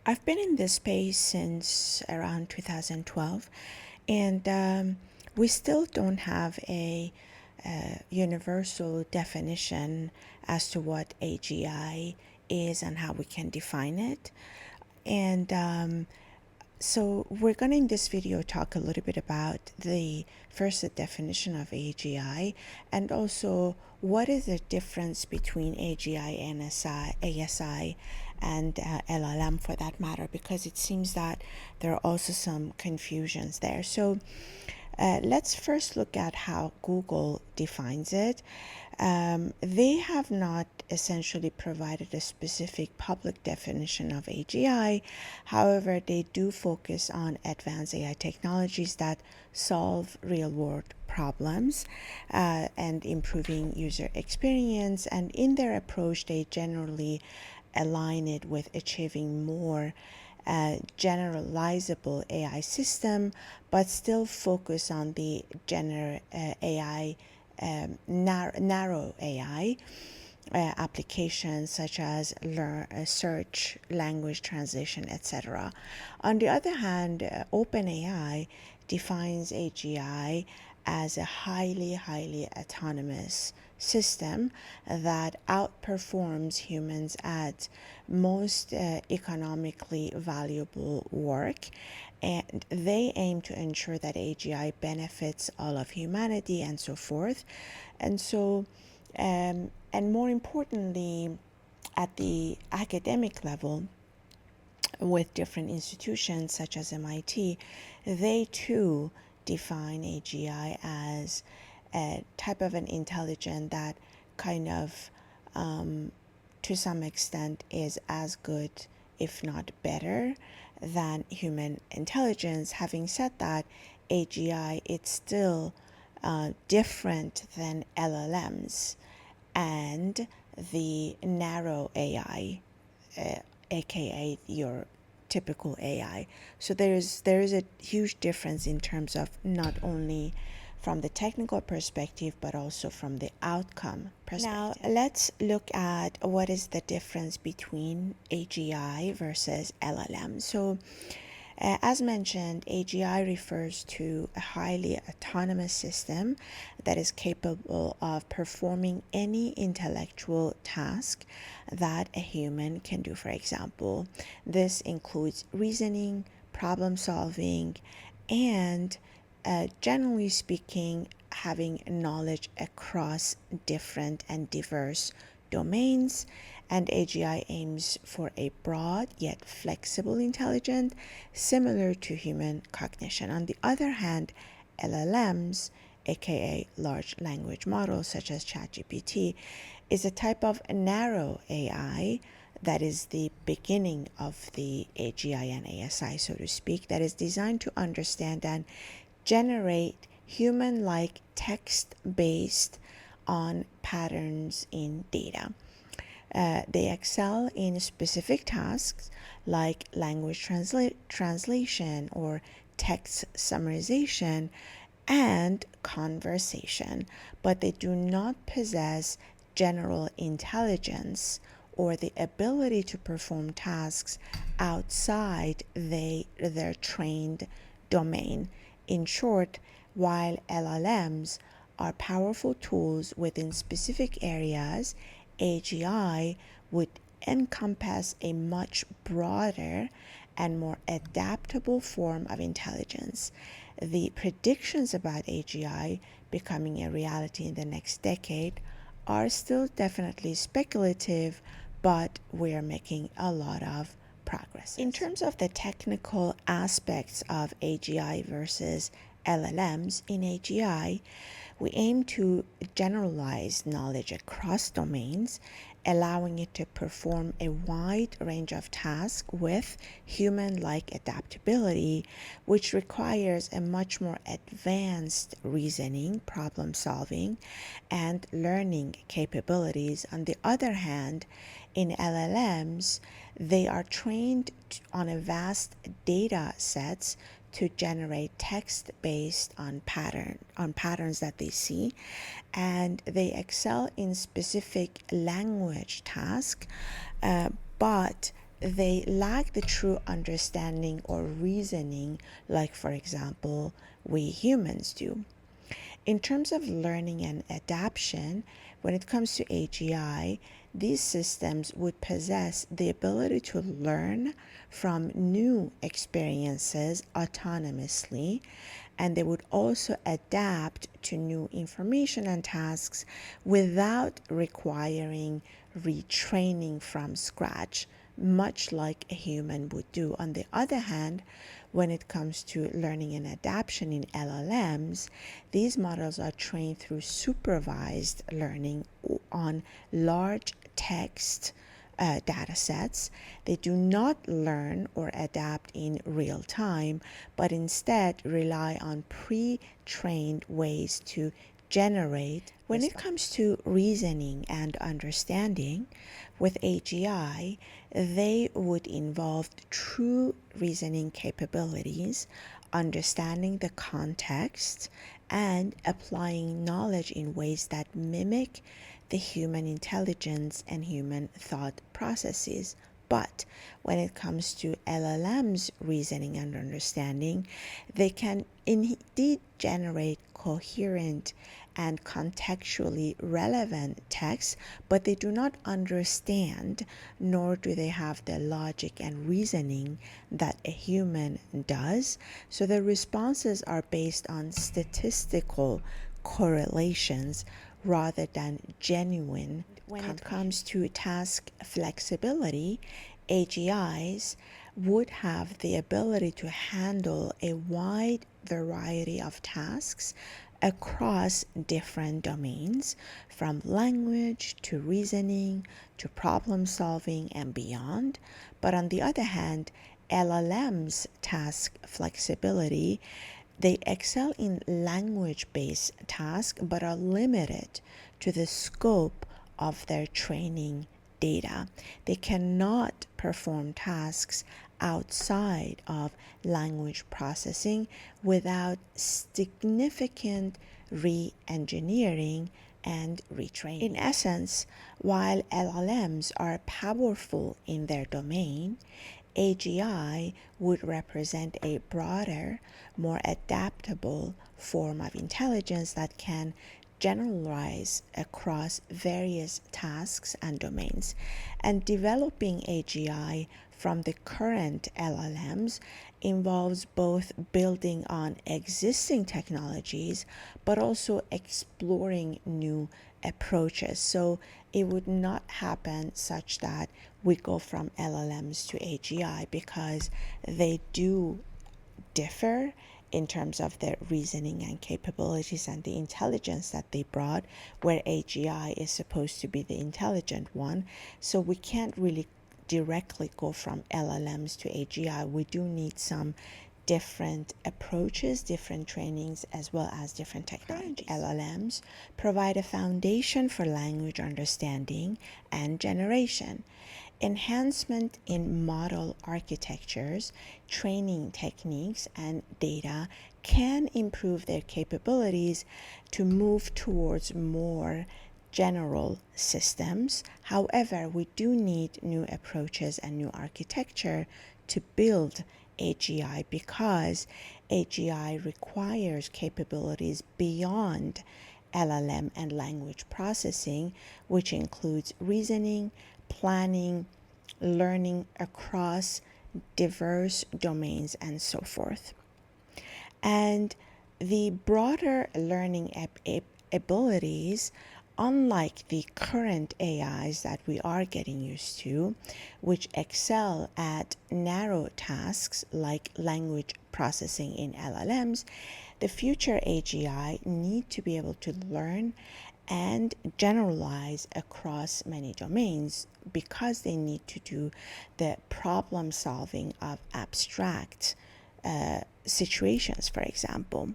I've been in this space since around 2012, and we still don't have a universal definition as to what AGI is and how we can define it. And so we're going to in this video talk a little bit about the definition of AGI, and also what is the difference between AGI, ASI, and LLM for that matter, because it seems that there are also some confusions there. So let's first look at how Google defines it. They have not essentially provided a specific public definition of AGI. However, they do focus on advanced AI technologies that solve real-world problems and improving user experience. And in their approach, they generally align it with achieving more generalizable AI system, but still focus on the AI, narrow AI applications such as search, language translation, etc. On the other hand, OpenAI defines AGI as a highly autonomous system that outperforms humans at most economically valuable work, and they aim to ensure that AGI benefits all of humanity and so forth. And so and more importantly, at the academic level, with different institutions such as MIT, they too define AGI as a type of an intelligence that kind of, to some extent, is as good, if not better, than human intelligence. Having said that, AGI, it's still different than LLMs and the narrow AI, aka your typical AI. So there is a huge difference in terms of not only from the technical perspective, but also from the outcome perspective. Now, let's look at what is the difference between AGI versus LLM. So as mentioned, AGI refers to a highly autonomous system that is capable of performing any intellectual task that a human can do. For example, this includes reasoning, problem solving, and generally speaking, having knowledge across different and diverse domains. And AGI aims for a broad yet flexible intelligence similar to human cognition. On the other hand, LLMs, aka large language models such as ChatGPT, is a type of narrow AI that is the beginning of the AGI and ASI, so to speak, that is designed to understand and generate human-like text based on patterns in data. They excel in specific tasks like language translation or text summarization and conversation, but they do not possess general intelligence or the ability to perform tasks outside their trained domain. In short, while LLMs are powerful tools within specific areas, AGI would encompass a much broader and more adaptable form of intelligence. The predictions about AGI becoming a reality in the next decade are still definitely speculative, but we're making a lot of progress. In terms of the technical aspects of AGI versus LLMs, in AGI, we aim to generalize knowledge across domains, allowing it to perform a wide range of tasks with human-like adaptability, which requires a much more advanced reasoning, problem-solving, and learning capabilities. On the other hand, in LLMs, they are trained on a vast data sets to generate text based on patterns that they see, and they excel in specific language tasks, but they lack the true understanding or reasoning, like, for example, we humans do. In terms of learning and adaptation, when it comes to AGI, these systems would possess the ability to learn from new experiences autonomously, and they would also adapt to new information and tasks without requiring retraining from scratch, much like a human would do. On the other hand, when it comes to learning and adaptation in LLMs, these models are trained through supervised learning on large text data sets. They do not learn or adapt in real time, but instead rely on pre-trained ways to generate. When it comes to reasoning and understanding, with AGI, they would involve true reasoning capabilities, understanding the context, and applying knowledge in ways that mimic the human intelligence and human thought processes. But when it comes to LLM's reasoning and understanding, they can indeed generate coherent and contextually relevant text, but they do not understand, nor do they have the logic and reasoning that a human does. So the responses are based on statistical correlations rather than genuine. When it comes to task flexibility, AGIs would have the ability to handle a wide variety of tasks across different domains, from language to reasoning to problem solving and beyond. But on the other hand, LLM's task flexibility, they excel in language-based tasks but are limited to the scope of their training data. They cannot perform tasks outside of language processing without significant re-engineering and retraining. In essence, while LLMs are powerful in their domain, AGI would represent a broader, more adaptable form of intelligence that can generalize across various tasks and domains. And developing AGI from the current LLMs involves both building on existing technologies but also exploring new approaches. So it would not happen such that we go from LLMs to AGI, because they do differ in terms of their reasoning and capabilities and the intelligence that they brought, where AGI is supposed to be the intelligent one. So we can't really directly go from LLMs to AGI. We do need some different approaches, different trainings, as well as different technologies. LLMs provide a foundation for language understanding and generation. Enhancement in model architectures, training techniques, and data can improve their capabilities to move towards more general systems. However, we do need new approaches and new architecture to build AGI, because AGI requires capabilities beyond LLM and language processing, which includes reasoning, planning, learning across diverse domains, and so forth. And the broader learning abilities, unlike the current AIs that we are getting used to, which excel at narrow tasks like language processing in LLMs, the future AGI need to be able to learn and generalize across many domains, because they need to do the problem solving of abstract situations, for example.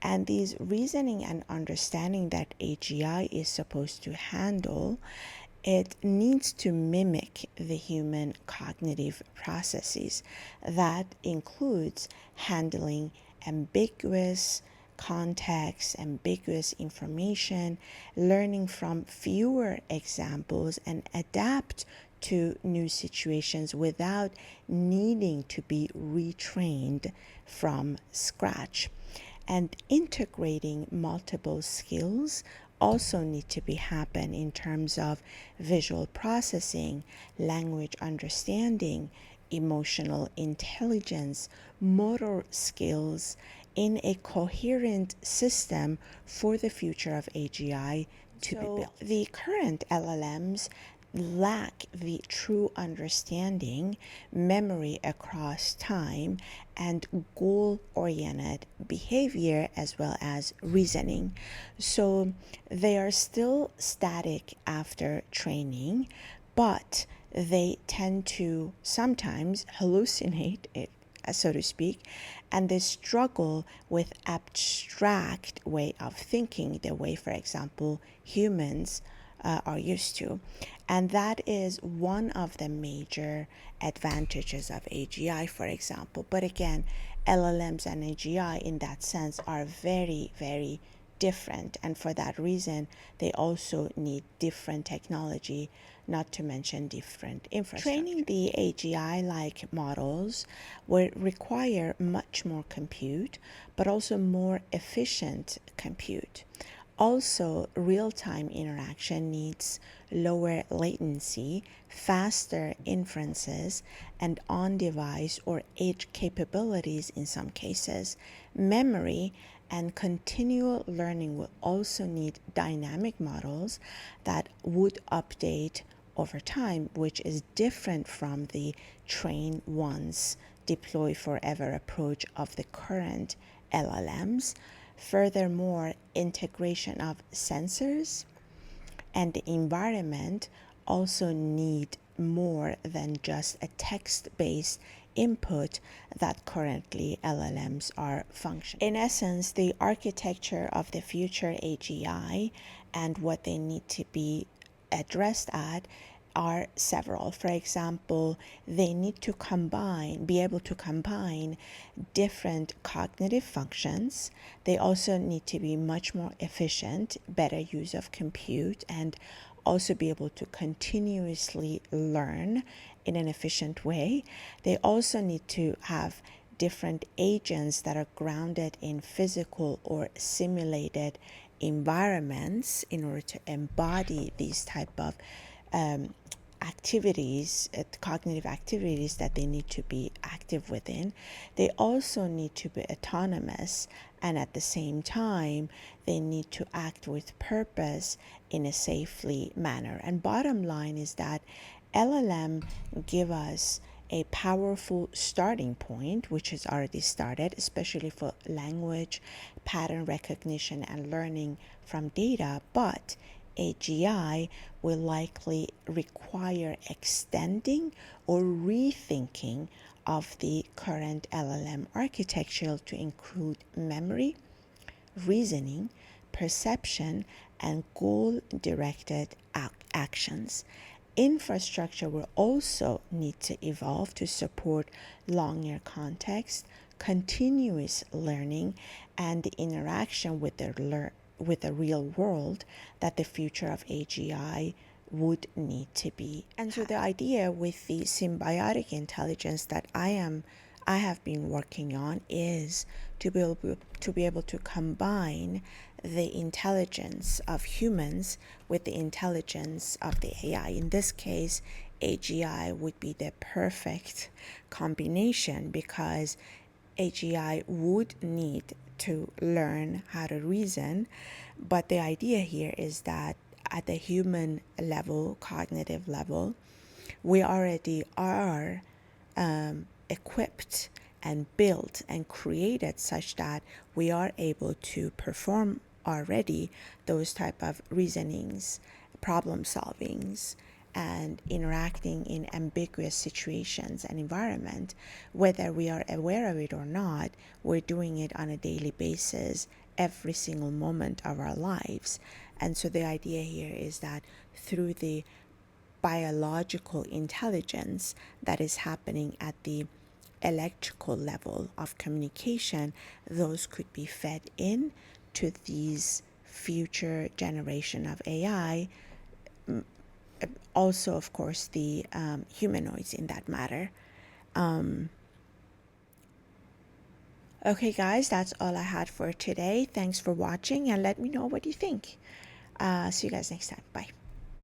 And these reasoning and understanding that AGI is supposed to handle, it needs to mimic the human cognitive processes. That includes handling ambiguous context, ambiguous information, learning from fewer examples, and adapt to new situations without needing to be retrained from scratch. And integrating multiple skills also need to be happen in terms of visual processing, language understanding, emotional intelligence, motor skills in a coherent system for the future of AGI to be built. The current LLMs lack the true understanding, memory across time, and goal-oriented behavior as well as reasoning. So they are still static after training, but they tend to sometimes hallucinate it, so to speak, and they struggle with abstract way of thinking, the way, for example, humans are used to. And that is one of the major advantages of AGI, for example. But again, LLMs and AGI in that sense are very, very different. And for that reason, they also need different technology, not to mention different infrastructure. Training the AGI-like models will require much more compute, but also more efficient compute. Also, real-time interaction needs lower latency, faster inferences, and on-device or edge capabilities in some cases. Memory and continual learning will also need dynamic models that would update over time, which is different from the train once, deploy forever approach of the current LLMs. Furthermore, integration of sensors and the environment also need more than just a text-based input that currently LLMs are functioning. In essence, the architecture of the future AGI and what they need to be addressed at are several. For example, they need to be able to combine different cognitive functions. They also need to be much more efficient, better use of compute, and also be able to continuously learn in an efficient way. They also need to have different agents that are grounded in physical or simulated environments in order to embody these type of activities, cognitive activities that they need to be active within. They also need to be autonomous, and at the same time, they need to act with purpose in a safely manner. And bottom line is that LLM give us a powerful starting point, which has already started, especially for language, pattern recognition, and learning from data, but AGI will likely require extending or rethinking of the current LLM architecture to include memory, reasoning, perception, and goal-directed actions. Infrastructure will also need to evolve to support longer context, continuous learning, and the interaction with the real world that the future of AGI would need to be. And so the idea with the symbiotic intelligence that I have been working on is to be able to combine the intelligence of humans with the intelligence of the AI. In this case, AGI would be the perfect combination because AGI would need to learn how to reason, but the idea here is that at the human level, cognitive level, we already are equipped and built and created such that we are able to perform already those type of reasonings, problem solvings, and interacting in ambiguous situations and environment. Whether we are aware of it or not, we're doing it on a daily basis every single moment of our lives. And so the idea here is that through the biological intelligence that is happening at the electrical level of communication, those could be fed in to these future generation of AI also, of course, the humanoids in that matter. Okay, guys, that's all I had for today. Thanks for watching, and let me know what you think. See you guys next time. Bye.